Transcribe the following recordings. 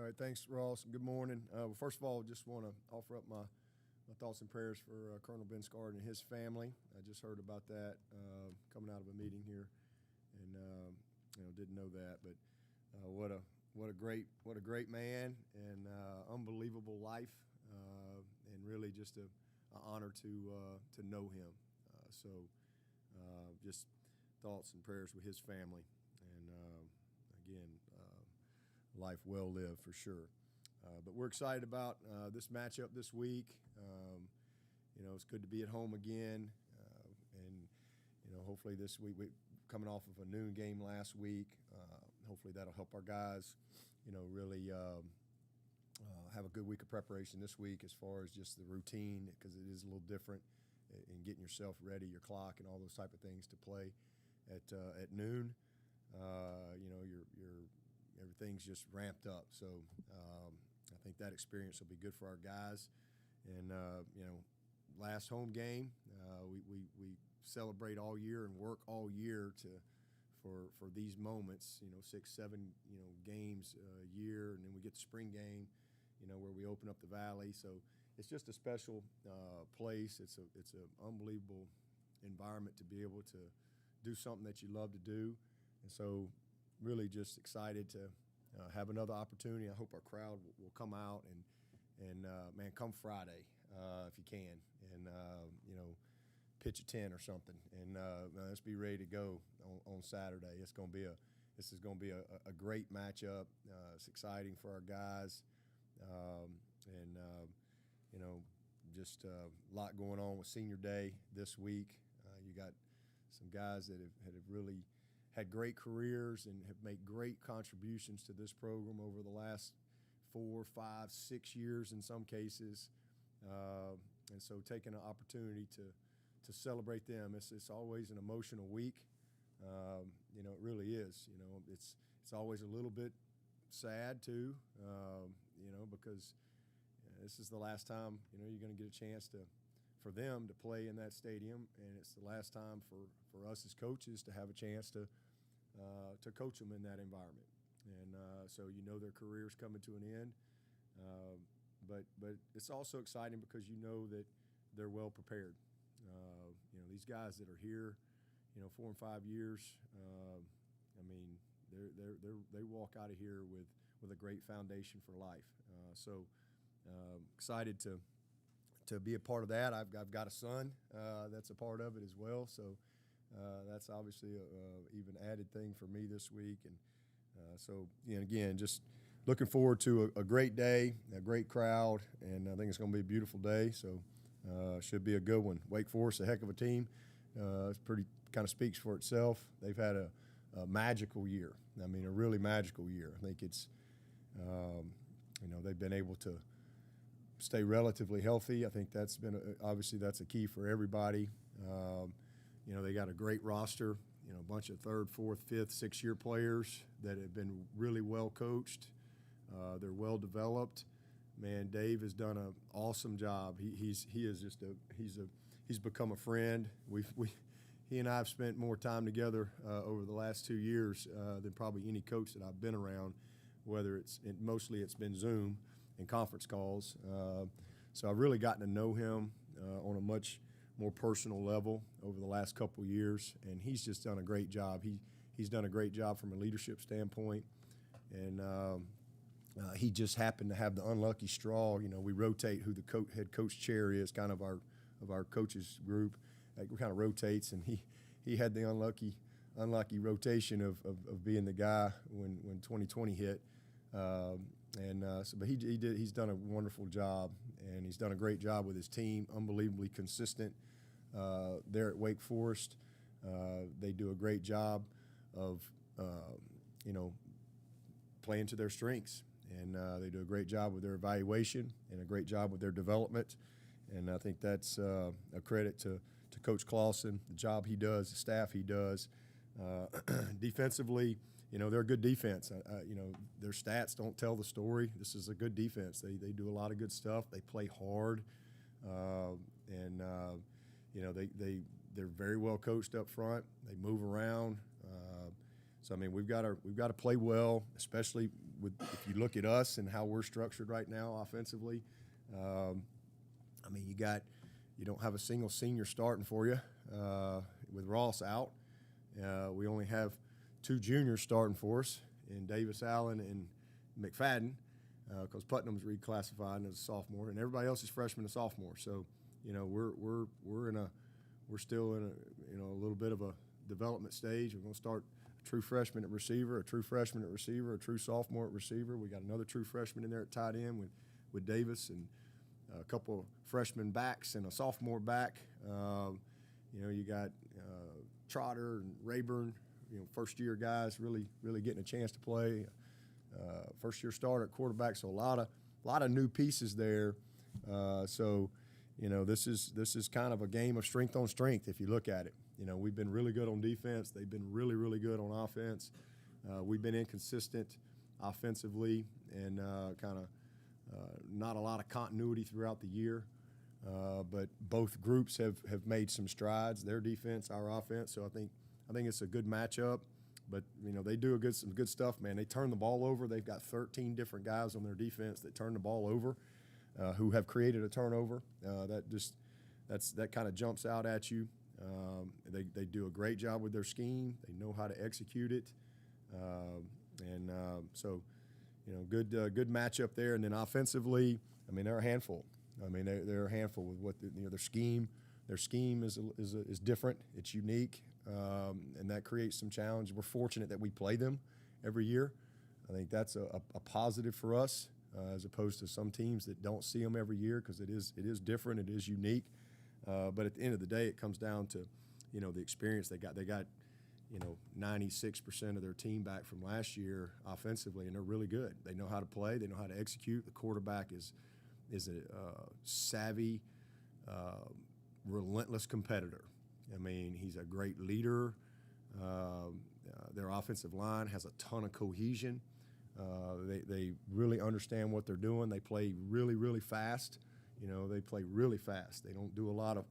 right, thanks, Ross. Good morning. Well, first of all, just want to offer up my thoughts and prayers for Colonel Ben Scard and his family. I just heard about that coming out of a meeting here, and didn't know that. But what a great man, and unbelievable life, and really just an honor to know him. Just thoughts and prayers with his family, and again, life well lived for sure. But we're excited about this matchup this week. It's good to be at home again, and hopefully this week, coming off of a noon game last week, hopefully that'll help our guys, really have a good week of preparation this week as far as just the routine, because it is a little different in getting yourself ready, your clock, and all those type of things to play at noon. Your everything's just ramped up. So I think that experience will be good for our guys. And last home game, we celebrate all year and work all year for these moments. 6, 7 games a year, and then we get the spring game, where we open up the valley. So it's just a special place. It's an unbelievable environment to be able to do something that you love to do. And so really just excited to have another opportunity. I hope our crowd will come out and man, come Friday if you can, and pitch a 10 or something, and let's be ready to go on Saturday. This is going to be a great matchup. It's exciting for our guys, and just a lot going on with Senior Day this week. You got some guys that have really had great careers and have made great contributions to this program over the last 4, 5, 6 years in some cases, and so taking an opportunity to celebrate them. It's always an emotional week. It really is. It's always a little bit sad too, because this is the last time you're going to get a chance for them to play in that stadium, and it's the last time for us as coaches to have a chance to coach them in that environment. And so their career's coming to an end, but it's also exciting because that they're well prepared. These guys that are here, 4 and 5 years, they walk out of here with a great foundation for life. So excited to be a part of that. I've got a son that's a part of it as well. So that's obviously a even added thing for me this week. And so again, just looking forward to a great day, a great crowd, and I think it's going to be a beautiful day. So should be a good one. Wake Forest, a heck of a team. It's pretty kind of speaks for itself. They've had a magical year. A really magical year. I think it's they've been able to stay relatively healthy. I think that's been obviously that's a key for everybody. They got a great roster. A bunch of 3rd, 4th, 5th, 6-year players that have been really well coached. They're well developed. Man, Dave has done an awesome job. He's become a friend. He and I have spent more time together over the last 2 years than probably any coach that I've been around. Whether mostly it's been Zoom and conference calls. So I've really gotten to know him on a much more personal level over the last couple of years, and he's just done a great job. He's done a great job from a leadership standpoint, and he just happened to have the unlucky straw. We rotate who the head coach chair is, kind of our coaches group. It kind of rotates, and he had the unlucky rotation of being the guy when 2020 hit. But he's done a wonderful job, and he's done a great job with his team. Unbelievably consistent there at Wake Forest. They do a great job of playing to their strengths, and they do a great job with their evaluation and a great job with their development. And I think that's a credit to Coach Clausen, the job he does, the staff he does. Defensively, they're a good defense. Their stats don't tell the story. This is a good defense. They do a lot of good stuff. They play hard, and they're very well coached up front. They move around. So we've got to play well, especially if you look at us and how we're structured right now offensively, I mean, you don't have a single senior starting for you with Ross out. We only have 2 juniors starting for us in Davis Allen and McFadden because Putnam's reclassified as a sophomore, and everybody else is freshman and sophomore. So, you know, we're still in a little bit of a development stage. We're going to start a true freshman at receiver, a true freshman at receiver, a true sophomore at receiver. We got another true freshman in there at tight end with Davis, and a couple of freshman backs and a sophomore back. You know, you got Trotter and Rayburn, you know, first-year guys really getting a chance to play. First-year starter at quarterback, so a lot of new pieces there. So, you know, this is kind of a game of strength on strength if you look at it. You know, we've been really good on defense. They've been really good on offense. We've been inconsistent offensively and kind of not a lot of continuity throughout the year. But both groups have made some strides, their defense, our offense. So I think it's a good matchup. But, you know, they do some good stuff, man. They turn the ball over. They've got 13 different guys on their defense that turn the ball over who have created a turnover. That kind of jumps out at you. They do a great job with their scheme. They know how to execute it. So, you know, good matchup there. And then offensively, I mean, they're a handful. I mean, they're a handful with what their scheme. Their scheme is different. It's unique, and that creates some challenge. We're fortunate that we play them every year. I think that's a positive for us as opposed to some teams that don't see them every year because it is different. It is unique. But at the end of the day, it comes down to, you know, the experience they got. They got, you know, 96% of their team back from last year offensively, and they're really good. They know how to play. They know how to execute. The quarterback is a savvy, relentless competitor. I mean, he's a great leader. Their offensive line has a ton of cohesion. They really understand what they're doing. They play really fast. You know, they play really fast. They don't do a lot of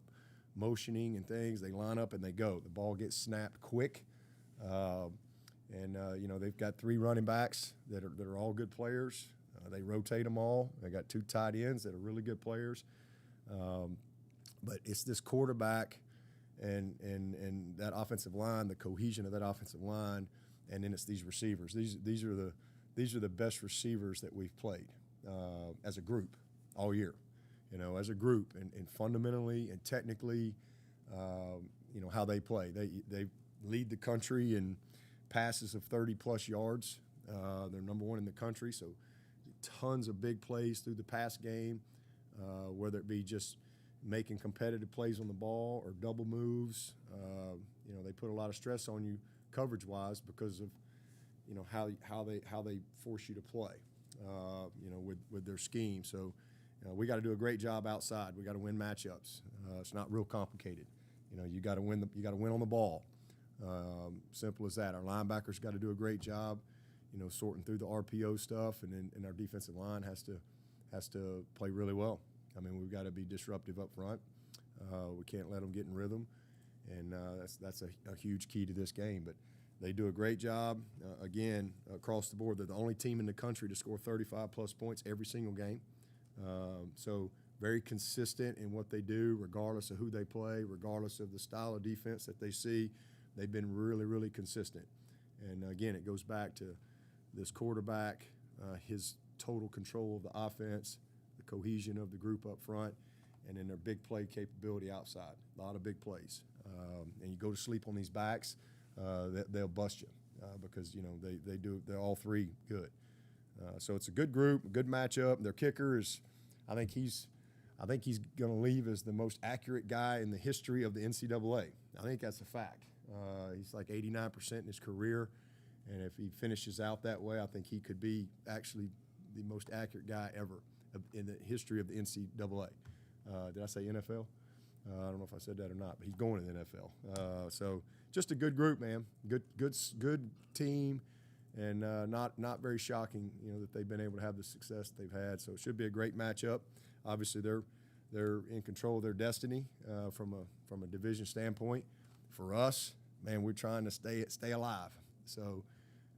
motioning and things. They line up and they go. The ball gets snapped quick. You know, they've got 3 running backs that are all good players. They rotate them all. They got 2 tight ends that are really good players. But it's this quarterback and that offensive line, the cohesion of that offensive line, and then it's these receivers. These are the best receivers that we've played as a group all year. You know, as a group, and fundamentally and technically, you know, how they play. They lead the country in passes of 30-plus yards. They're number 1 in the country, so tons of big plays through the pass game, whether it be just making competitive plays on the ball or double moves. You know, they put a lot of stress on you coverage-wise because of, you know, how they force you to play, you know, with their scheme. So we got to do a great job outside. We got to win matchups. It's not real complicated. You know, you got to win on the ball. Simple as that. Our linebackers got to do a great job, you know, sorting through the RPO stuff, and our defensive line has to play really well. I mean, we've got to be disruptive up front. We can't let them get in rhythm, and that's a huge key to this game. But they do a great job, again, across the board. They're the only team in the country to score 35-plus points every single game. So very consistent in what they do, regardless of who they play, regardless of the style of defense that they see. They've been really consistent. And, again, it goes back to this quarterback, his total control of the offense, the cohesion of the group up front, and then their big play capability outside. A lot of big plays. And you go to sleep on these backs, they'll bust you because, you know, they're all 3 good. So it's a good group, a good matchup. Their kicker is, I think he's going to leave as the most accurate guy in the history of the NCAA. I think that's a fact. He's like 89% in his career, and if he finishes out that way, I think he could be actually the most accurate guy ever in the history of the NCAA. Did I say NFL? I don't know if I said that or not, but he's going to the NFL. So just a good group, man. Good team. And not very shocking, you know, that they've been able to have the success they've had. So it should be a great matchup. Obviously, they're in control of their destiny from a division standpoint. For us, man, we're trying to stay alive. So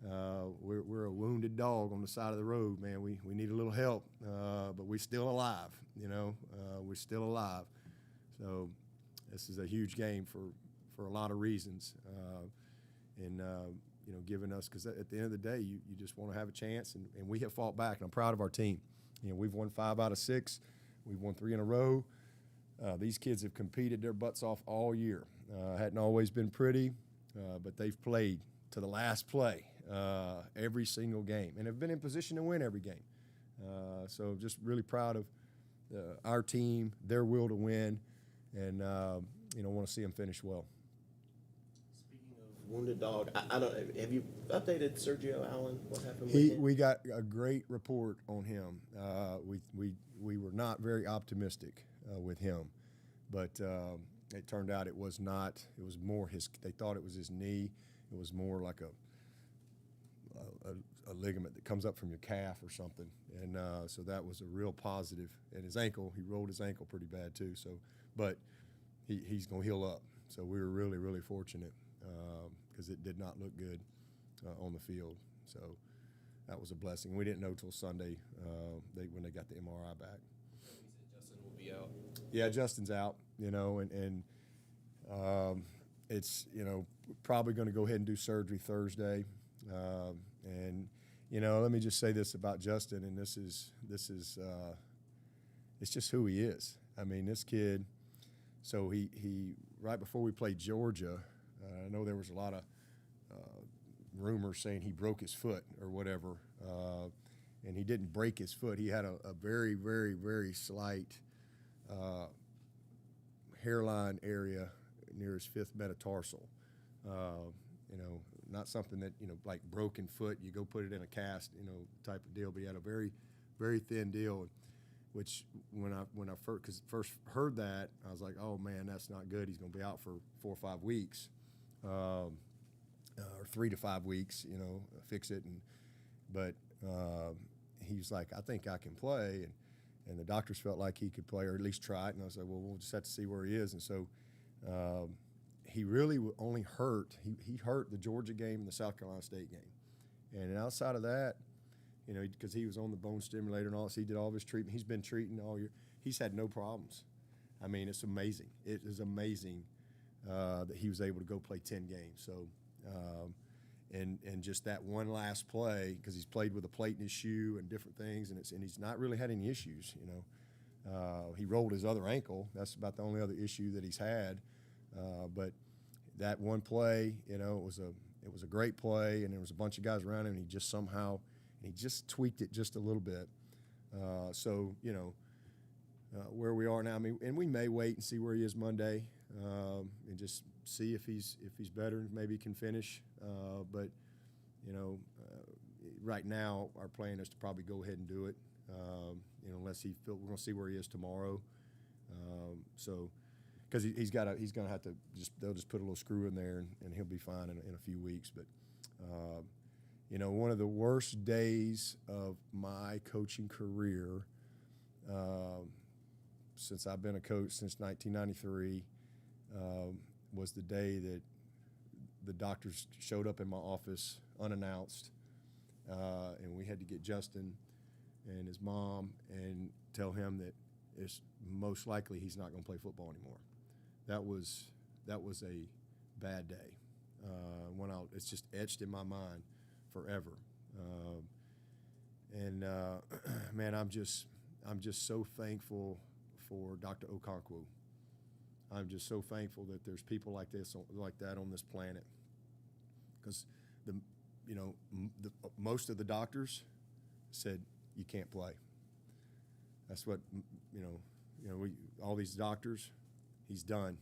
We're a wounded dog on the side of the road, man. We need a little help, but we're still alive. We're still alive. So this is a huge game for a lot of reasons, and giving us, because at the end of the day, you just want to have a chance, and we have fought back, and I'm proud of our team. We've won 5 out of 6. We've won 3 in a row. These kids have competed their butts off all year. Hadn't always been pretty, but they've played to the last play every single game and have been in position to win every game. So just really proud of our team, their will to win, and want to see them finish well. Speaking of wounded dog, I don't. Have you updated Sergio Allen? What happened with him? We got a great report on him. We were not very optimistic with him, but it turned out it was not. It was more they thought it was his knee. It was more like a ligament that comes up from your calf or something, and so that was a real positive. And his ankle, he rolled his ankle pretty bad too. So, but he's going to heal up. So we were really, really fortunate because it did not look good on the field. So that was a blessing. We didn't know till Sunday when they got the MRI back. You said Justin will be out. Yeah, Justin's out. And it's probably going to go ahead and do surgery Thursday. And let me just say this about Justin, and this is it's just who he is. I mean, this kid. So he right before we played Georgia, I know there was a lot of rumors saying he broke his foot or whatever, and he didn't break his foot. He had a very, very, very slight hairline area near his 5th metatarsal. Not something that, like broken foot, you go put it in a cast, type of deal. But he had a very, very thin deal, which when I first heard that, I was like, oh man, that's not good. He's going to be out for 4 or 5 weeks, or 3 to 5 weeks. Fix it. But he was like, I think I can play, and the doctors felt like he could play or at least try it. And I was like, well, we'll just have to see where he is. And so. He really only hurt. He hurt the Georgia game and the South Carolina State game, and outside of that, because he was on the bone stimulator and all this, he did all of his treatment. He's been treating all year. He's had no problems. I mean, it's amazing. It is amazing that he was able to go play 10 games. So, and just that one last play, because he's played with a plate in his shoe and different things, and he's not really had any issues. He rolled his other ankle. That's about the only other issue that he's had. But that one play, it was a great play, and there was a bunch of guys around him, and he just tweaked it just a little bit. So where we are now, I mean, and we may wait and see where he is Monday, and just see if he's better and maybe can finish. But right now our plan is to probably go ahead and do it. Unless we're going to see where he is tomorrow. So. Because he's going to have to they'll just put a little screw in there and he'll be fine in a few weeks. But one of the worst days of my coaching career, since I've been a coach since 1993, was the day that the doctors showed up in my office unannounced, and we had to get Justin and his mom and tell him that it's most likely he's not going to play football anymore. That was a bad day. It's just etched in my mind forever. Man, I'm just so thankful for Dr. Okonkwo. I'm just so thankful that there's people like that on this planet. Because most of the doctors said you can't play. That's what all these doctors. He's done.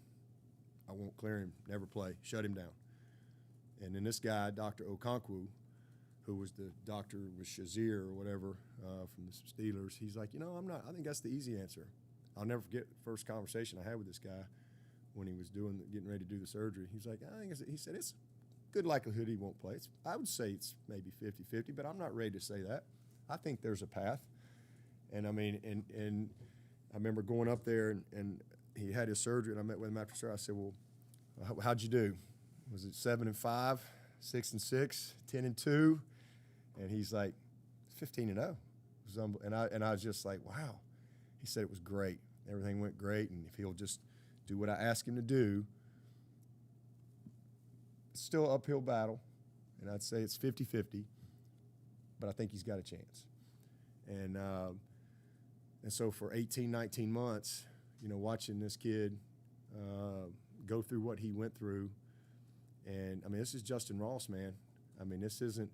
I won't clear him, never play, shut him down. And then this guy, Dr. Okonkwo, who was the doctor with Shazier or whatever from the Steelers, he's like, I'm not. I think that's the easy answer. I'll never forget the first conversation I had with this guy when he was getting ready to do the surgery. He's like, he said, it's good likelihood he won't play. I would say it's maybe 50-50, but I'm not ready to say that. I think there's a path. And I mean, and I remember going up there and he had his surgery, and I met with him after surgery. I said, well, how'd you do? Was it 7-5? 6-6, 10-2, and he's like 15-0. And I was just like, wow. He said it was great. Everything went great, and if he'll just do what I asked him to do, it's still an uphill battle, and I'd say it's 50-50, but I think he's got a chance. And so for 18, 19 months, watching this kid go through what he went through, and, I mean, this is Justin Ross, man. I mean, this isn't,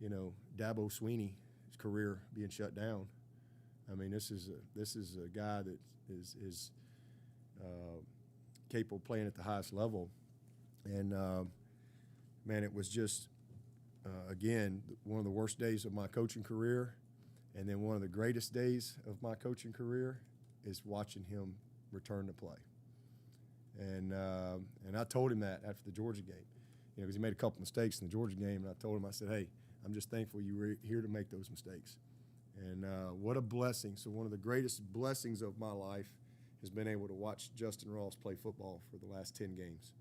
Dabo Swinney's career being shut down. I mean, this is a guy that is capable of playing at the highest level. And, man, it was just, again, one of the worst days of my coaching career. And then one of the greatest days of my coaching career is watching him return to play. And I told him that after the Georgia game, because he made a couple mistakes in the Georgia game. And I told him, I said, hey, I'm just thankful you were here to make those mistakes. And what a blessing. So one of the greatest blessings of my life has been able to watch Justin Ross play football for the last 10 games,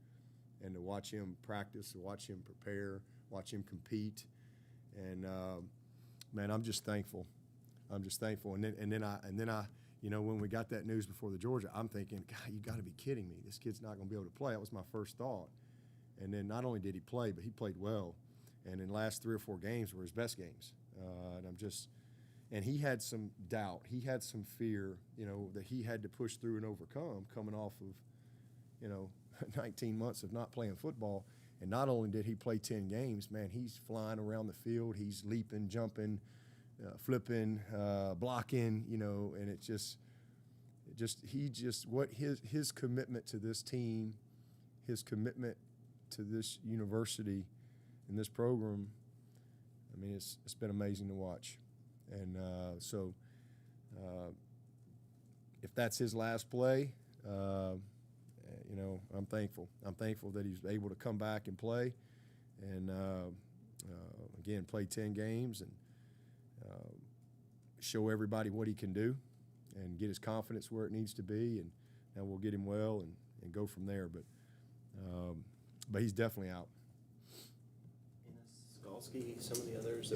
and to watch him practice, to watch him prepare, watch him compete. And, man, I'm just thankful. I'm just thankful. And then I, when we got that news before the Georgia, I'm thinking, God, you got to be kidding me. This kid's not going to be able to play. That was my first thought. And then not only did he play, but he played well. And in the last 3 or 4 games were his best games. And he had some doubt. He had some fear, that he had to push through and overcome coming off of, 19 months of not playing football. And not only did he play 10 games, man, he's flying around the field. He's leaping, jumping, flipping, blocking, and what his commitment to this team, his commitment to this university and this program, I mean, it's been amazing to watch. And so if that's his last play, I'm thankful. I'm thankful that he's able to come back and play, and again, play 10 games and show everybody what he can do, and get his confidence where it needs to be, and we'll get him well and go from there. But he's definitely out. Skalski, some of the others.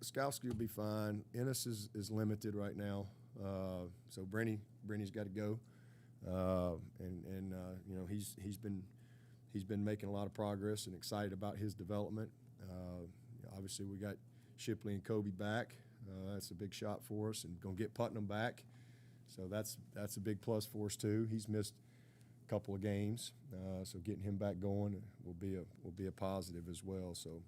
Skalski will be fine. Ennis is limited right now, so Brenny's got to go, and he's been making a lot of progress, and excited about his development. Obviously, we got Shipley and Kobe back. That's a big shot for us, and gonna get Putnam back, so that's a big plus for us too. He's missed a couple of games, so getting him back going will be a positive as well. So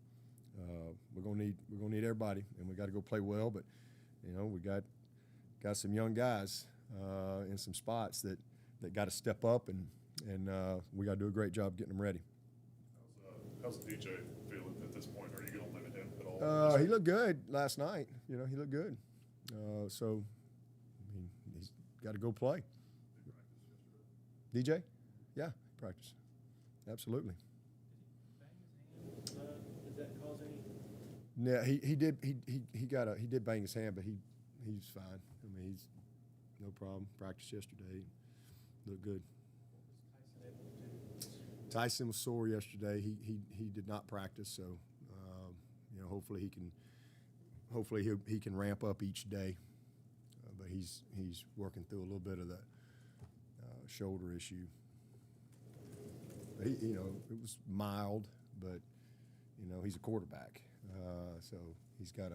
we're gonna need everybody, and we got to go play well. But we got some young guys in some spots that got to step up, and we got to do a great job getting them ready. How's DJ feeling at this point? Are you going to limit him at all? He looked good last night. He looked good. So I mean, he's got to go play. DJ? Yeah, practice. Absolutely. Did that cause any? Yeah, he did. He did bang his hand, but he's fine. I mean, he's no problem. Practiced yesterday. Looked good. Tyson was sore yesterday. He did not practice, so hopefully he can ramp up each day. But he's working through a little bit of that shoulder issue. But it was mild, but he's a quarterback, so he's got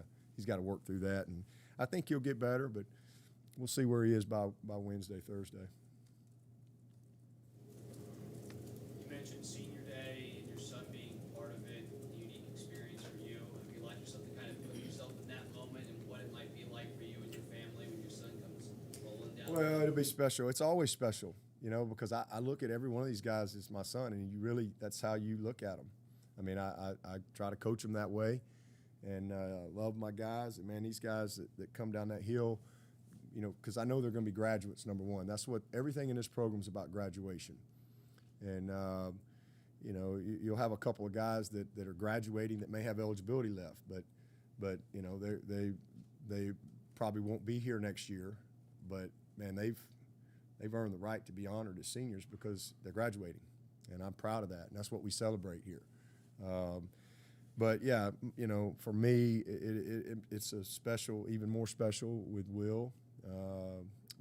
to work through that, and I think he'll get better. But we'll see where he is by Wednesday, Thursday. You mentioned senior day and your son being part of it, a unique experience for you. Have you allowed yourself to kind of put yourself in that moment and what it might be like for you and your family when your son comes rolling down? Well, it'll be special. It's always special, because I look at every one of these guys as my son, and that's how you look at them. I mean, I try to coach them that way, and love my guys. And, man, these guys that come down that hill, because I know they're going to be graduates, number one. That's what everything in this program is about, graduation. And, you'll have a couple of guys that are graduating that may have eligibility left, but they probably won't be here next year. But, man, they've earned the right to be honored as seniors because they're graduating. and I'm proud of that. And that's what we celebrate here. But yeah, for me, it's a special, even more special with Will,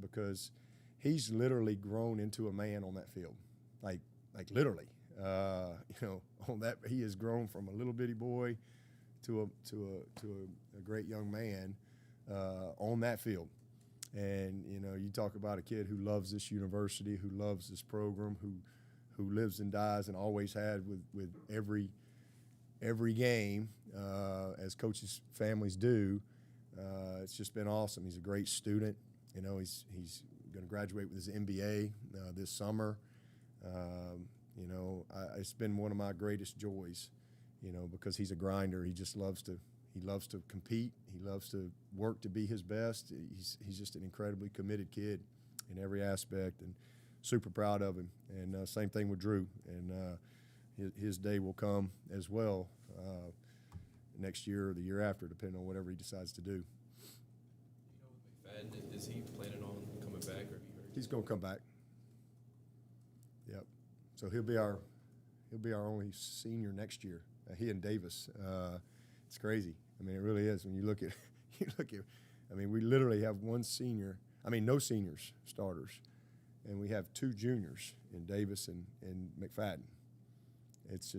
because he's literally grown into a man on that field, like literally. On that, he has grown from a little bitty boy to a great young man on that field. And you talk about a kid who loves this university, who loves this program, who lives and dies and always had with every game, as coaches' families do. It's just been awesome. He's a great student. He's going to graduate with his MBA this summer. It's been one of my greatest joys, because he's a grinder. He just loves to compete. He loves to work to be his best. He's just an incredibly committed kid in every aspect, and super proud of him. And same thing with Drew. And his day will come as well next year or the year after, depending on whatever he decides to do. With McFadden, is he planning on coming back, or He's going to come back. Yep. So he'll be our only senior next year. He and Davis. It's crazy. I mean, it really is. When you look at, we literally have one senior. No seniors starters, and we have two juniors in Davis and McFadden. It's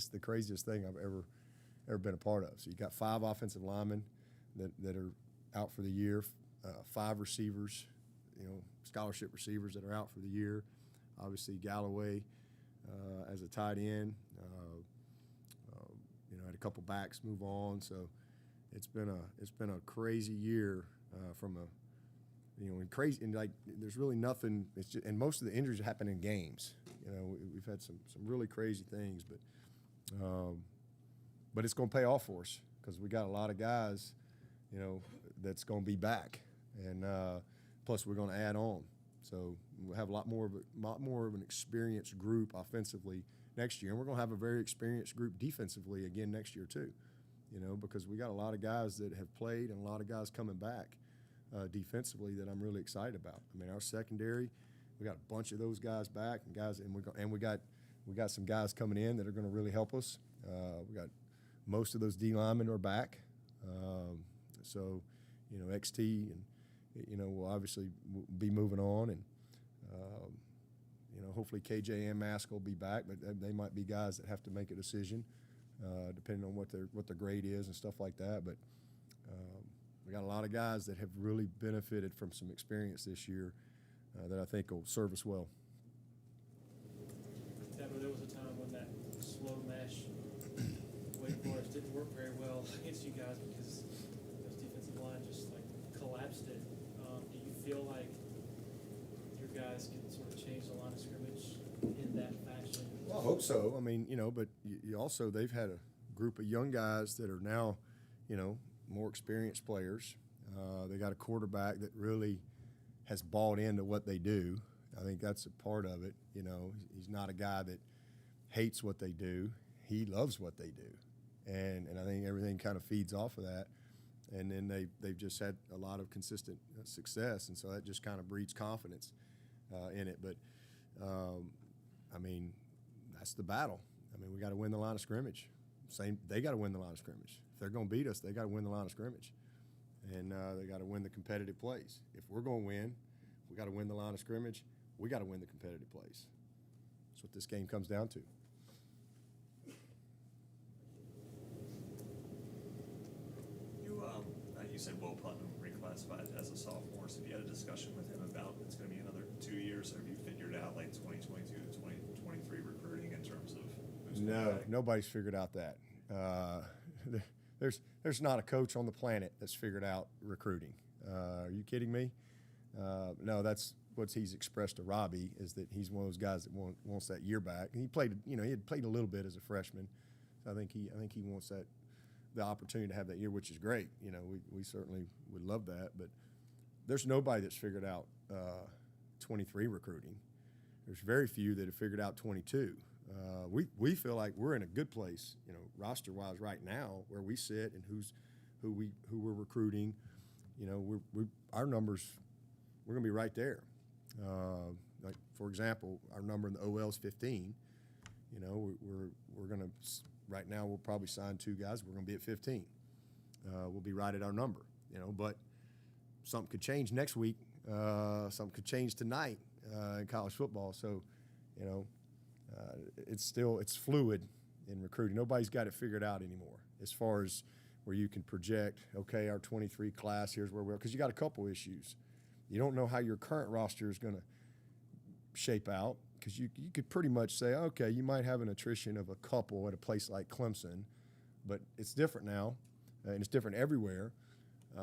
the craziest thing I've ever been a part of. So you got 5 offensive linemen that are out for the year, 5 receivers, scholarship receivers that are out for the year. Obviously Galloway as a tight end. Had a couple backs move on. So it's been a crazy year from there's really nothing. It's just, and most of the injuries happen in games. We've had some really crazy things, but it's going to pay off for us because we got a lot of guys, that's going to be back, and plus we're going to add on. So we'll have a lot more of an experienced group offensively next year, and we're going to have a very experienced group defensively again next year too. Because we got a lot of guys that have played and a lot of guys coming back defensively that I'm really excited about. Our secondary, we got a bunch of those guys back, and we got some guys coming in that are going to really help us. We got most of those D linemen are back, so XT and will obviously be moving on, and hopefully KJ and Mask will be back, but they might be guys that have to make a decision depending on what their grade is and stuff like that. But we got a lot of guys that have really benefited from some experience this year that I think will serve us well. Dabo, there was a time when that slow mesh Wake Forest didn't work very well against you guys because those defensive line just collapsed it. Do you feel like your guys can sort of change the line of scrimmage in that fashion? Well, I hope so. But you also, they've had a group of young guys that are now, more experienced players. They got a quarterback that really has bought into what they do. I think that's a part of it. He's not a guy that hates what they do. He loves what they do. And I think everything kind of feeds off of that. And then they've just had a lot of consistent success, and so that just kind of breeds confidence in it. But, that's the battle. We got to win the line of scrimmage. They got to win the line of scrimmage. If they're going to beat us, they got to win the line of scrimmage. And they got to win the competitive plays. If we're going to win, we got to win the line of scrimmage. We got to win the competitive plays. That's what this game comes down to. You said Will Putnam reclassified as a sophomore, so if you had a discussion with him about it's going to be another 2 years, have you figured out 2022 to 2023 recruiting in terms of who's going No, back? nobody's figured out that. There's not a coach on the planet that's figured out recruiting. Are you kidding me? No, that's what he's expressed to Robbie, is that he's one of those guys that wants that year back. And he played, he had played a little bit as a freshman. So I think he wants the opportunity to have that year, which is great. We certainly would love that, but there's nobody that's figured out 23 recruiting. There's very few that have figured out 22. We feel like we're in a good place, roster-wise right now, where we sit and who we're recruiting. Our numbers, we're going to be right there. like for example, our number in the OL is 15. You know, we're going to right now we'll probably sign 2 guys. We're going to be at 15. We'll be right at our number. You know, but something could change next week. Something could change tonight in college football. So, you know, it's fluid in recruiting. Nobody's got it figured out anymore as far as where you can project, okay, our 23 class, here's where we're, because you got a couple issues. You don't know how your current roster is going to shape out, because you could pretty much say, okay, you might have an attrition of a couple at a place like Clemson, but it's different now, and it's different everywhere.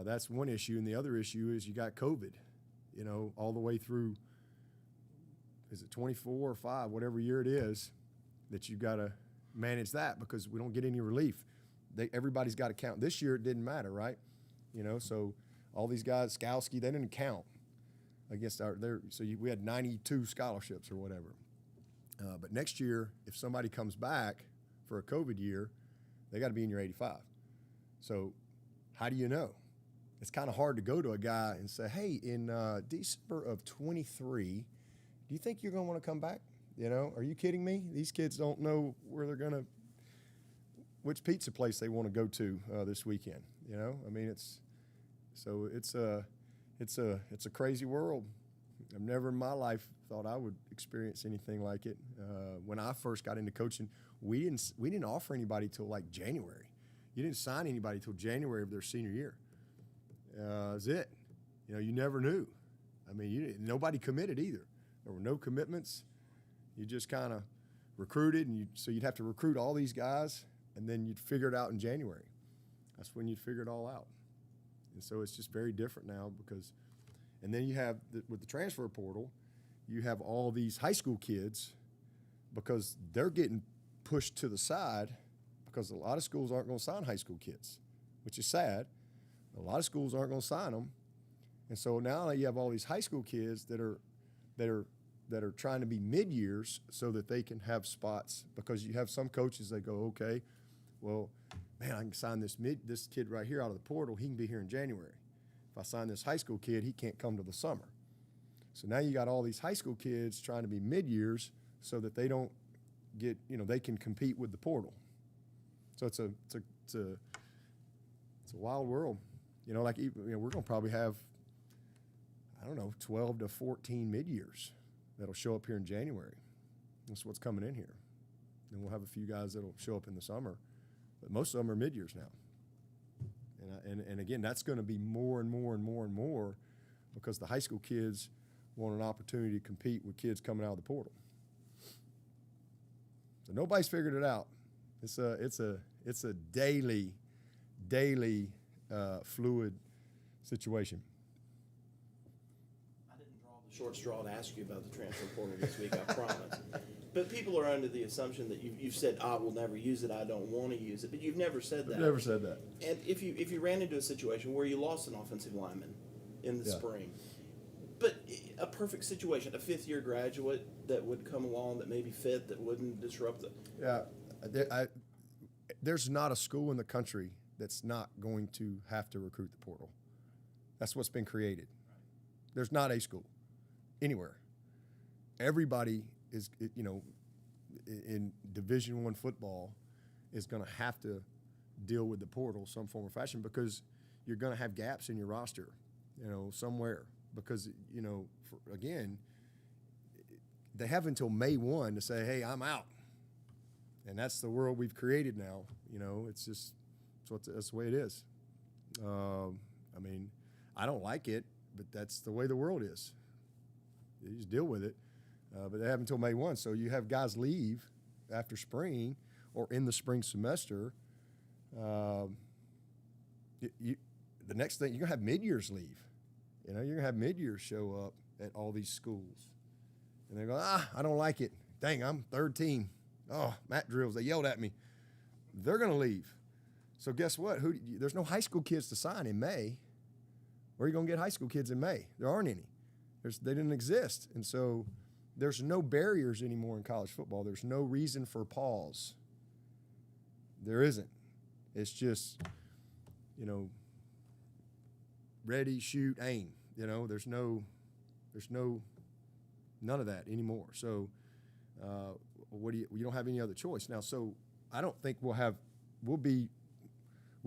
That's one issue, and the other issue is you got COVID, you know, all the way through, is it 24 or 5, whatever year it is, that you got to manage that because we don't get any relief. Everybody's got to count. This year it didn't matter, right? You know, so all these guys, Skowski, they didn't count against we had 92 scholarships or whatever. But next year, if somebody comes back for a COVID year, they got to be in your 85. So how do you know? It's kind of hard to go to a guy and say, hey, in December of 23, do you think you're going to want to come back? You know, are you kidding me? These kids don't know where they're going to, which pizza place they want to go to this weekend. You know, I mean, it's a crazy world. I've never in my life thought I would experience anything like it. When I first got into coaching, we didn't offer anybody till like January. You didn't sign anybody till January of their senior year. That's it. You know, you never knew. I mean, nobody committed either. There were no commitments. You just kind of recruited, so you'd have to recruit all these guys, and then you'd figure it out in January. That's when you'd figure it all out. And so it's just very different now because, and then you have, with the transfer portal, you have all these high school kids because they're getting pushed to the side because a lot of schools aren't going to sign high school kids, which is sad. A lot of schools aren't going to sign them. And so now you have all these high school kids that are trying to be mid-years so that they can have spots, because you have some coaches that go, okay, well, man, I can sign this kid right here out of the portal. He can be here in January. If I sign this high school kid, he can't come to the summer. So now you got all these high school kids trying to be mid-years so that they don't get, you know, they can compete with the portal. So it's a wild world. You know, like, you know, we're going to probably have, I don't know, 12 to 14 mid-years that'll show up here in January. That's what's coming in here. Then we'll have a few guys that'll show up in the summer. But most of them are mid-years now. And again, that's going to be more and more and more and more because the high school kids want an opportunity to compete with kids coming out of the portal. So nobody's figured it out. It's a daily fluid situation. I didn't draw the short straw to ask you about the transfer portal this week, I promise. But people are under the assumption that you've said, I will never use it, I don't want to use it, but you've never said that. I've never said that. And if you ran into a situation where you lost an offensive lineman in the spring, but a perfect situation, a fifth-year graduate that would come along that maybe fit, that wouldn't disrupt it. Yeah, there's not a school in the country that's not going to have to recruit the portal. That's what's been created. There's not a school anywhere. Everybody is, you know, in Division I football is going to have to deal with the portal some form or fashion because you're going to have gaps in your roster, you know, somewhere. Because, you know, again, they have until May 1 to say, hey, I'm out. And that's the world we've created now. You know, it's just that's the way it is. I mean, I don't like it, but that's the way the world is. You just deal with it. But they have until May 1. So you have guys leave after spring or in the spring semester. The next thing, you're going to have mid-years leave. You know, you're going to have mid-years show up at all these schools. And they go, I don't like it. Dang, I'm third team. Oh, Matt drills. They yelled at me. They're going to leave. So guess what? There's no high school kids to sign in May. Where are you going to get high school kids in May? There aren't any. They didn't exist. And so there's no barriers anymore in college football. There's no reason for pause. There isn't. It's just, you know, ready, shoot, aim. You know, there's no None of that anymore. So you don't have any other choice now. So I don't think we'll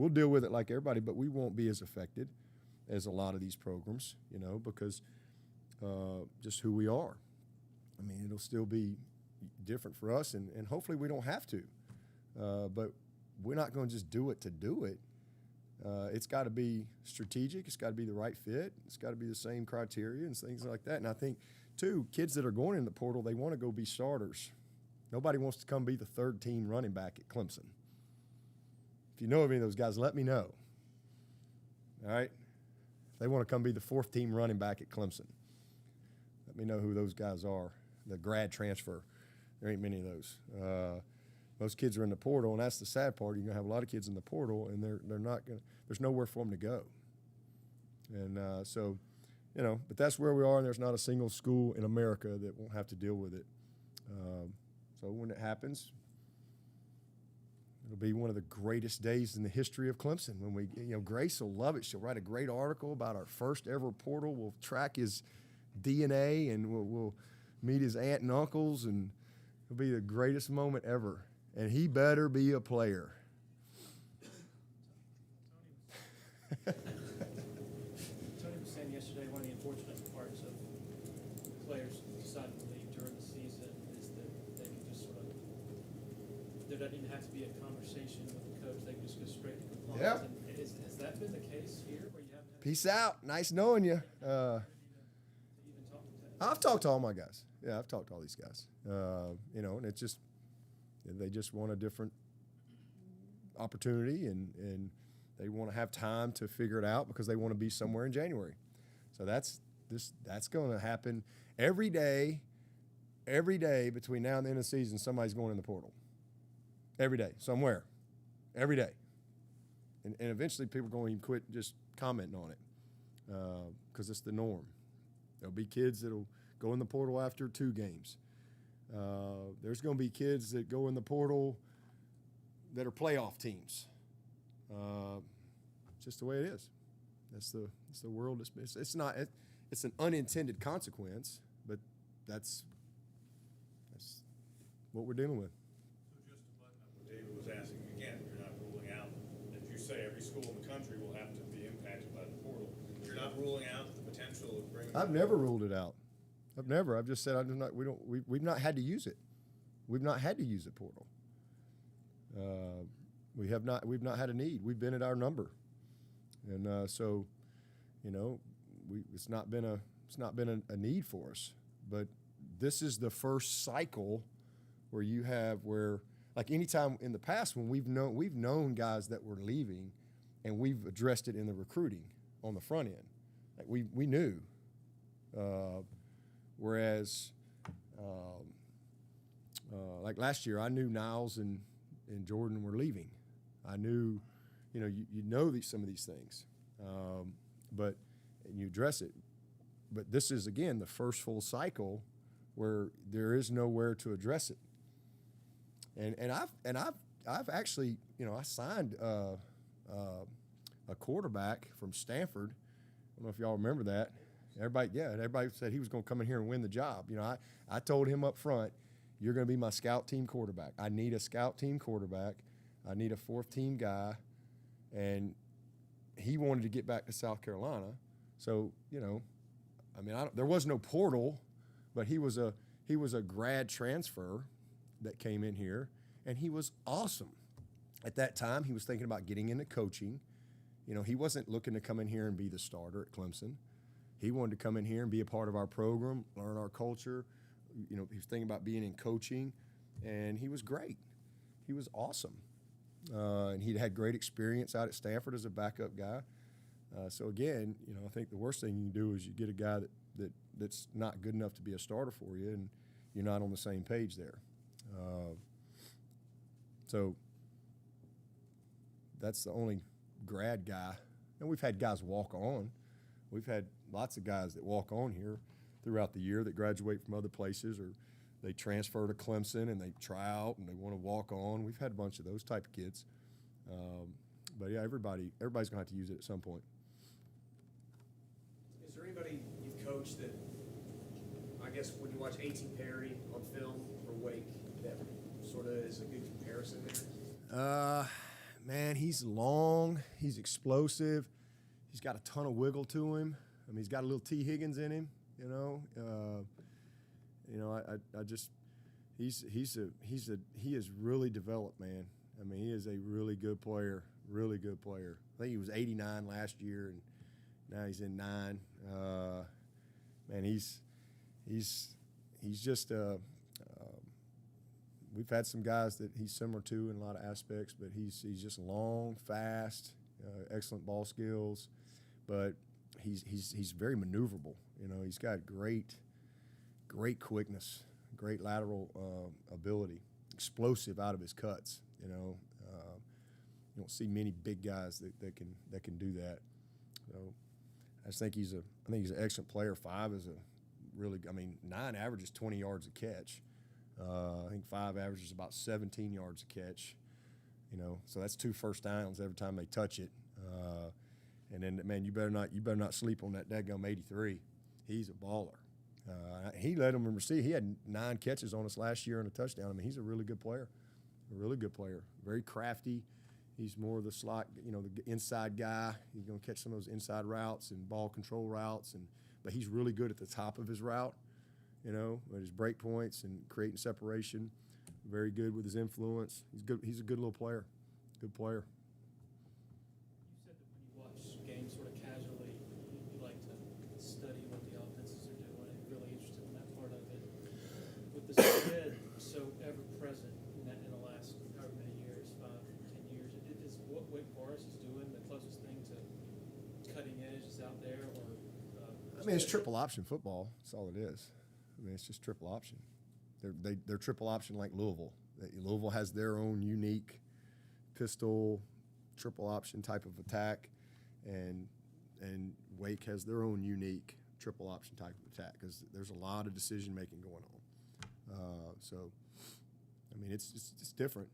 deal with it like everybody, but we won't be as affected as a lot of these programs, because just who we are. I mean, it'll still be different for us, and hopefully we don't have to. But we're not going to just do it to do it. It's got to be strategic. It's got to be the right fit. It's got to be the same criteria and things like that. And I think, too, kids that are going in the portal, they want to go be starters. Nobody wants to come be the third-team running back at Clemson. If you know of any of those guys, let me know. All right? If they want to come be the fourth-team running back at Clemson, let me know who those guys are. The grad transfer. There ain't many of those. Most kids are in the portal, and that's the sad part. You're going to have a lot of kids in the portal, and they're not going to – there's nowhere for them to go. And so, but that's where we are, and there's not a single school in America that won't have to deal with it. So when it happens, it'll be one of the greatest days in the history of Clemson. When we, Grace will love it. She'll write a great article about our first ever portal. We'll track his DNA, and we'll meet his aunt and uncles, and it'll be the greatest moment ever. And he better be a player. Tony was saying yesterday one of the unfortunate parts of players deciding to leave during the season is that they can just sort of, there doesn't even have to be a conversation with the coach. They can just go straight to compliance. Yep. And has that been the case here where you haven't had Peace out. Nice knowing you. to even talk to them? I've talked to all my guys. Yeah, I've talked to all these guys. And it's just, they just want a different opportunity, and they want to have time to figure it out because they want to be somewhere in January. So that's going to happen every day between now and the end of the season. Somebody's going in the portal. Every day, somewhere, every day. And eventually people are going to quit just commenting on it because it's the norm. There'll be kids that'll go in the portal after 2 games. There's going to be kids that go in the portal that are playoff teams. It's just the way it is. It's the world. It's not. It's an unintended consequence, but that's what we're dealing with. So just to button up what David was asking again, you're not ruling out, as you say, every school in the country will have to be impacted by the portal. You're not ruling out the potential of bringing. I've never ruled it out. I've just said we've not had to use it. We've not had to use the portal. We've not had a need. We've been at our number, and so, it's not been a need for us. But this is the first cycle where like anytime in the past when we've known guys that were leaving, and we've addressed it in the recruiting on the front end. Like we knew. Whereas, like last year, I knew Niles and Jordan were leaving. I knew, some of these things, but you address it. But this is again the first full cycle where there is nowhere to address it. And I've actually, I signed a quarterback from Stanford. I don't know if y'all remember that. Everybody said he was going to come in here and win the job. I told him up front, you're going to be my scout team quarterback. I need a scout team quarterback. I need a 4th team guy. And he wanted to get back to South Carolina. So, there was no portal, but he was a grad transfer that came in here, and he was awesome. At that time, he was thinking about getting into coaching. He wasn't looking to come in here and be the starter at Clemson. He wanted to come in here and be a part of our program, learn our culture. He was thinking about being in coaching, and he was great. He was awesome. And he'd had great experience out at Stanford as a backup guy. So again, I think the worst thing you can do is you get a guy that's not good enough to be a starter for you, and you're not on the same page there. So that's the only grad guy. And we've had guys walk on. We've had lots of guys that walk on here throughout the year that graduate from other places, or they transfer to Clemson and they try out and they want to walk on. We've had a bunch of those type of kids. But yeah, everybody's going to have to use it at some point. Is there anybody you've coached that, I guess when you watch A.T. Perry on film for Wake, that sort of is a good comparison there? Man, he's long. He's explosive. He's got a ton of wiggle to him. I mean, he's got a little T. Higgins in him. You know. I just he is really developed, man. I mean, he is a really good player. Really good player. I think he was 89 last year, and now he's in 9. Man, he's just we've had some guys that he's similar to in a lot of aspects, but he's just long, fast, excellent ball skills, but he's very maneuverable. You know, he's got great quickness, great lateral ability, explosive out of his cuts. You know, you don't see many big guys that can do that. So I think he's an excellent player. 5 is a really, I mean, 9 averages 20 yards a catch. I think 5 averages about 17 yards a catch. You know, so that's 2 first downs every time they touch it. And then, man, you better not sleep on that daggum 83. He's a baller. He led them in receive. He had 9 catches on us last year and a touchdown. I mean, he's a really good player. Very crafty. He's more of the slot, you know, the inside guy. He's going to catch some of those inside routes and ball control routes, but he's really good at the top of his route, you know, at his break points and creating separation. Very good with his influence. He's good. He's a good little player. Good player. You said that when you watch games sort of casually, you like to study what the offenses are doing and you're really interested in that part of it. With the spread so ever present in the last however many years, 5, 10 years, is what Wake Forest is doing the closest thing to cutting edge is out there, or? I mean, it's triple option football. That's all it is. I mean, it's just triple option. They're triple option like Louisville. Louisville has their own unique pistol triple option type of attack, and Wake has their own unique triple option type of attack because there's a lot of decision making going on. So, I mean, it's different.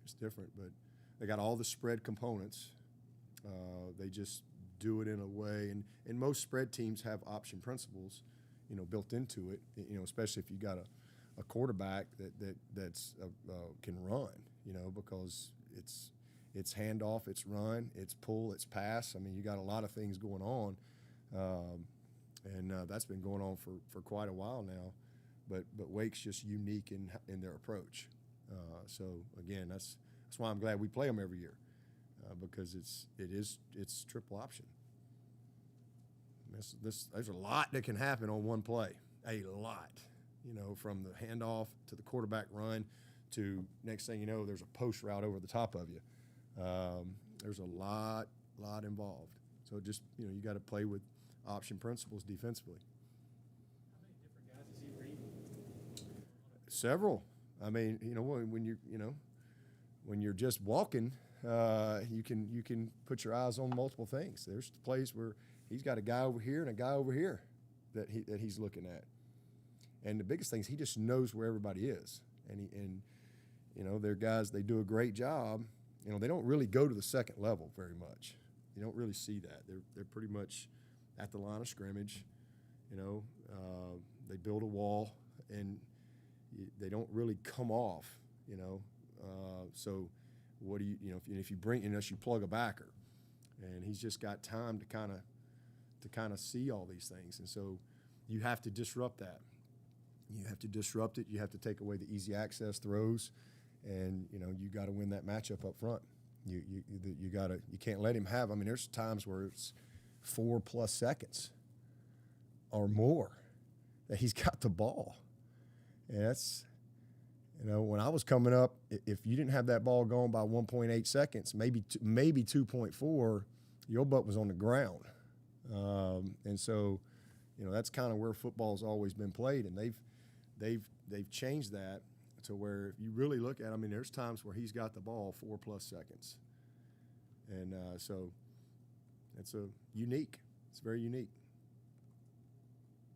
It's different, but they got all the spread components. They just do it in a way, and most spread teams have option principles, you know, built into it. You know, especially if you got a quarterback that's can run, you know, because it's handoff, it's run, it's pull, it's pass. I mean, you got a lot of things going on, and that's been going on for quite a while now. But Wake's just unique in their approach. So again, that's why I'm glad we play them every year, because it's triple option. There's a lot that can happen on one play, a lot. You know, from the handoff to the quarterback run to next thing you know, there's a post route over the top of you. There's a lot involved. So just, you know, you got to play with option principles defensively. How many different guys is he reading? Several. I mean, you know, when you're just walking, you can put your eyes on multiple things. There's plays where he's got a guy over here and a guy over here that he's looking at. And the biggest thing is he just knows where everybody is. And you know, they're guys, they do a great job. You know, they don't really go to the second level very much. You don't really see that. They're pretty much at the line of scrimmage. You know, they build a wall, and they don't really come off, you know. So what do you know, if you bring, unless you plug a backer, and he's just got time to kind of see all these things. And so you have to disrupt that. You have to disrupt it. You have to take away the easy access throws, and you know you got to win that matchup up front. You can't let him have. I mean, there's times where it's 4+ seconds or more that he's got the ball, and that's, you know, when I was coming up, if you didn't have that ball going by 1.8 seconds, maybe 2.4, your butt was on the ground, and so, you know, that's kind of where football's always been played, and they've changed that to where if you really look at it, I mean, there's times where he's got the ball 4+ seconds. And so it's unique. It's very unique.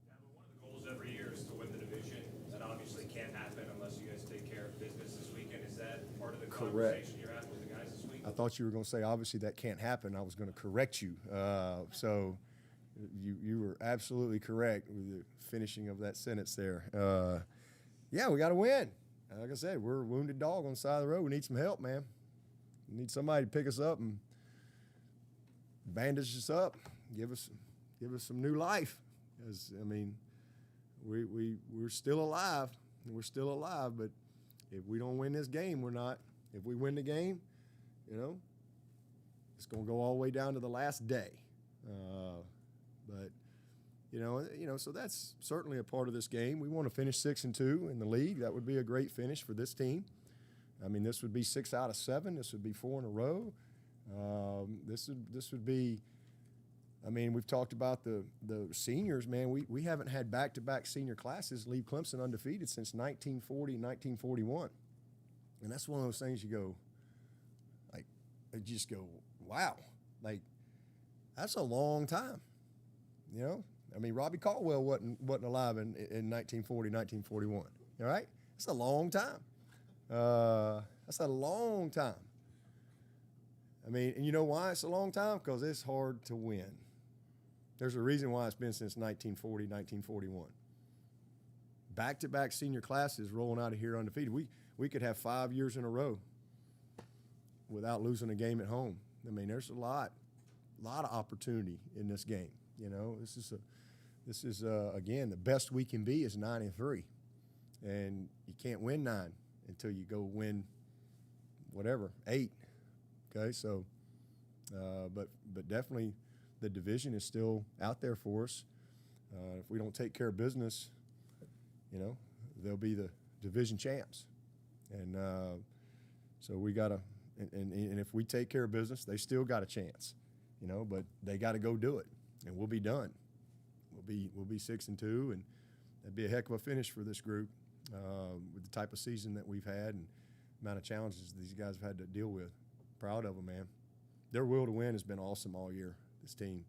Yeah, but one of the goals every year is to win the division. That obviously can't happen unless you guys take care of business this weekend. Is that part of the conversation you're having with the guys this week? I thought you were going to say, obviously that can't happen. I was going to correct you. So, You were absolutely correct with the finishing of that sentence there. Yeah, we got to win. Like I said, we're a wounded dog on the side of the road. We need some help, man. We need somebody to pick us up and bandage us up, give us some new life. As I mean, we're still alive. We're still alive, but if we don't win this game, we're not. If we win the game, it's going to go all the way down to the last day. But so that's certainly a part of this game. We want to finish 6-2 in the league. That would be a great finish for this team. I mean, this would be 6 out of 7. This would be 4 in a row. This would be. I mean, we've talked about the seniors, man. We haven't had back-to-back senior classes leave Clemson undefeated since 1940 and 1941, and that's one of those things you go, like, you just go, wow, like that's a long time, I mean, Robbie Caldwell wasn't alive in 1940, 1941. All right, that's a long time. That's a long time. I mean, and you know why it's a long time? Because it's hard to win. There's a reason why it's been since 1940, 1941. Back-to-back senior classes rolling out of here undefeated. We could have 5 years in a row without losing a game at home. I mean, there's a lot of opportunity in this game. This is again, the best we can be is 9-3, and you can't win 9 until you go win whatever 8. Okay, so but definitely the division is still out there for us. If we don't take care of business, they'll be the division champs, and so we gotta. And if we take care of business, they still got a chance, But they got to go do it, and we'll be done. We'll be 6-2, and that'd be a heck of a finish for this group with the type of season that we've had and amount of challenges these guys have had to deal with. Proud of them, man. Their will to win has been awesome all year. This team,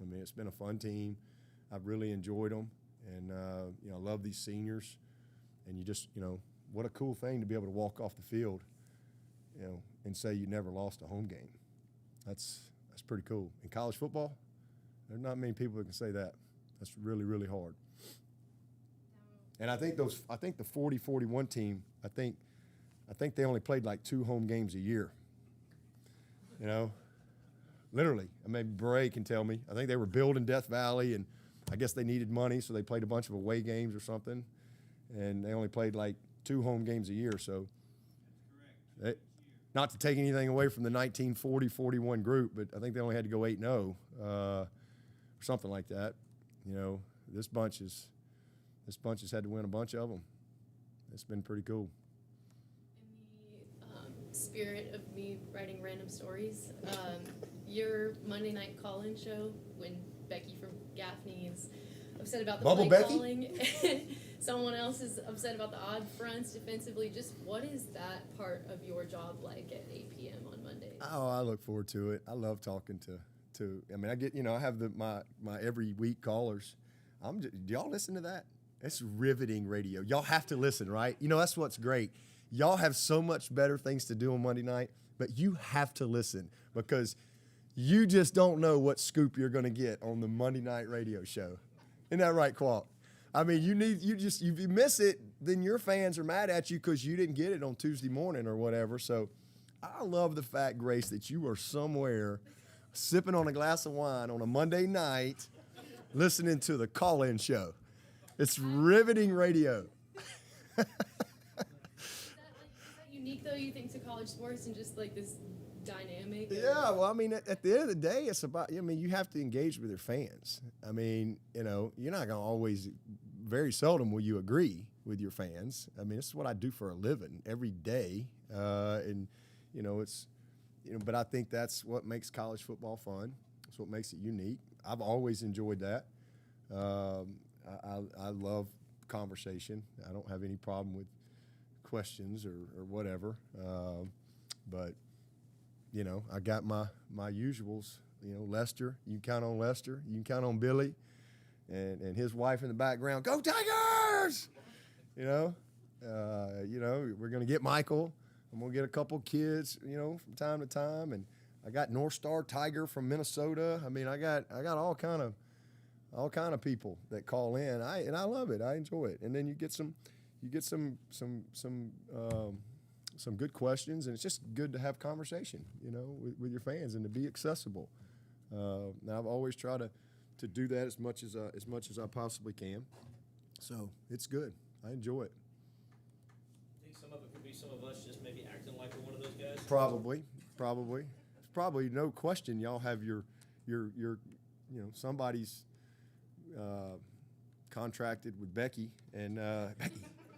I mean, it's been a fun team. I've really enjoyed them, and I love these seniors. And you just, what a cool thing to be able to walk off the field, and say you never lost a home game. That's pretty cool. In college football, there's not many people that can say that. That's really, really hard. And I think the 40-41 team, I think they only played like 2 home games a year. Literally. I mean, Bray can tell me. I think they were building Death Valley, and I guess they needed money, so they played a bunch of away games or something. And they only played like 2 home games a year. So, not to take anything away from the 1940-41 group, but I think they only had to go 8-0 or something like that. This bunch has had to win a bunch of them. It's been pretty cool. In the spirit of me writing random stories, your Monday night call-in show when Becky from Gaffney is upset about the Bubble play Becky? calling, someone else is upset about the odd fronts defensively. Just what is that part of your job like at 8 p.m. on Mondays? Oh, I look forward to it. I love talking to. I mean, I get I have my every week callers. Do y'all listen to that? It's riveting radio. Y'all have to listen, right? That's what's great. Y'all have so much better things to do on Monday night, but you have to listen because you just don't know what scoop you're going to get on the Monday night radio show. Isn't that right, Qualt? I mean, if you miss it, then your fans are mad at you because you didn't get it on Tuesday morning or whatever. So I love the fact, Grace, that you are somewhere sipping on a glass of wine on a Monday night listening to the call-in show. It's riveting radio. Is that unique, though, you think, to college sports and just like this dynamic? Yeah, well, I mean, at the end of the day, it's about, you have to engage with your fans. I mean, you're not going to always, very seldom will you agree with your fans. I mean, this is what I do for a living every day. And, it's, but I think that's what makes college football fun. It's what makes it unique. I've always enjoyed that. I love conversation. I don't have any problem with questions or whatever. But, I got my usuals. Lester, you can count on Lester. You can count on Billy and his wife in the background. Go Tigers! We're going to get Michael. I'm going to get a couple kids, from time to time. And I got North Star Tiger from Minnesota. I mean, I got all kind of all kind of people that call in. I love it. I enjoy it. And then you get some good questions, and it's just good to have conversation, with your fans and to be accessible. Now I've always tried to do that as much as I possibly can. So it's good. I enjoy it. I think some of it could be some of us just maybe acting like we're one of those guys. Probably no question. Y'all have your somebody's contracted with Becky, and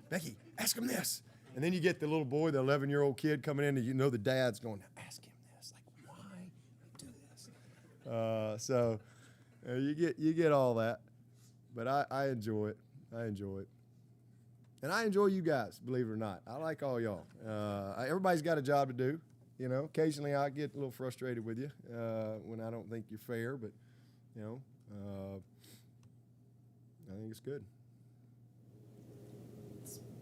Becky, ask him this. And then you get the little boy, the 11-year-old kid coming in, and the dad's going, ask him this. Like, why do this? So you get all that, but I enjoy it. And I enjoy you guys, believe it or not. I like all y'all. Everybody's got a job to do. Occasionally I get a little frustrated with you when I don't think you're fair, but I think it's good.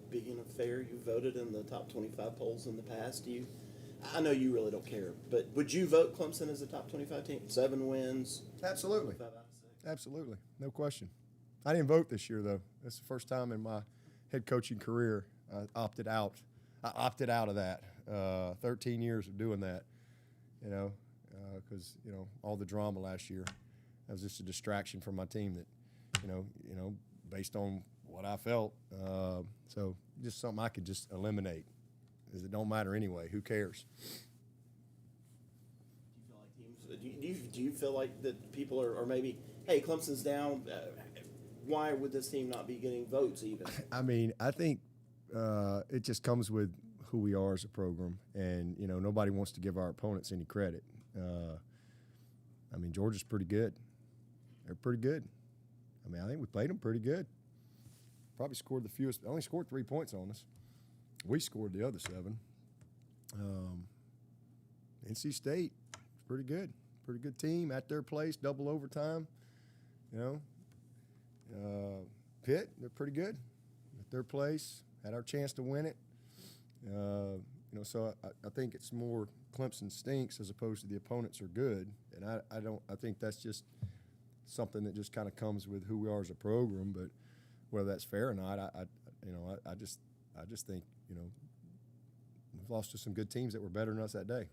Speaking of fair, you voted in the top 25 polls in the past. I know you really don't care, but would you vote Clemson as a top 25 team? 7 wins. Absolutely. 5 out of 6. Absolutely. No question. I didn't vote this year, though. That's the first time in my head coaching career I opted out. I opted out of that. 13 years of doing that, because, all the drama last year. That was just a distraction from my team that, based on what I felt. So just something I could just eliminate, because it don't matter anyway. Who cares? Do you feel like that people are maybe, hey, Clemson's down, why would this team not be getting votes even? I mean, I think it just comes with who we are as a program, and nobody wants to give our opponents any credit. I mean, Georgia's pretty good. They're pretty good. I mean, I think we played them pretty good. Probably scored the fewest. Only scored 3 points on us. We scored the other 7. NC State, pretty good. Pretty good team at their place, double overtime. Pitt, they're pretty good at their place. Had our chance to win it. So I think it's more Clemson stinks as opposed to the opponents are good. And I think that's just something that just kind of comes with who we are as a program. But whether that's fair or not, I just think we've lost to some good teams that were better than us that day.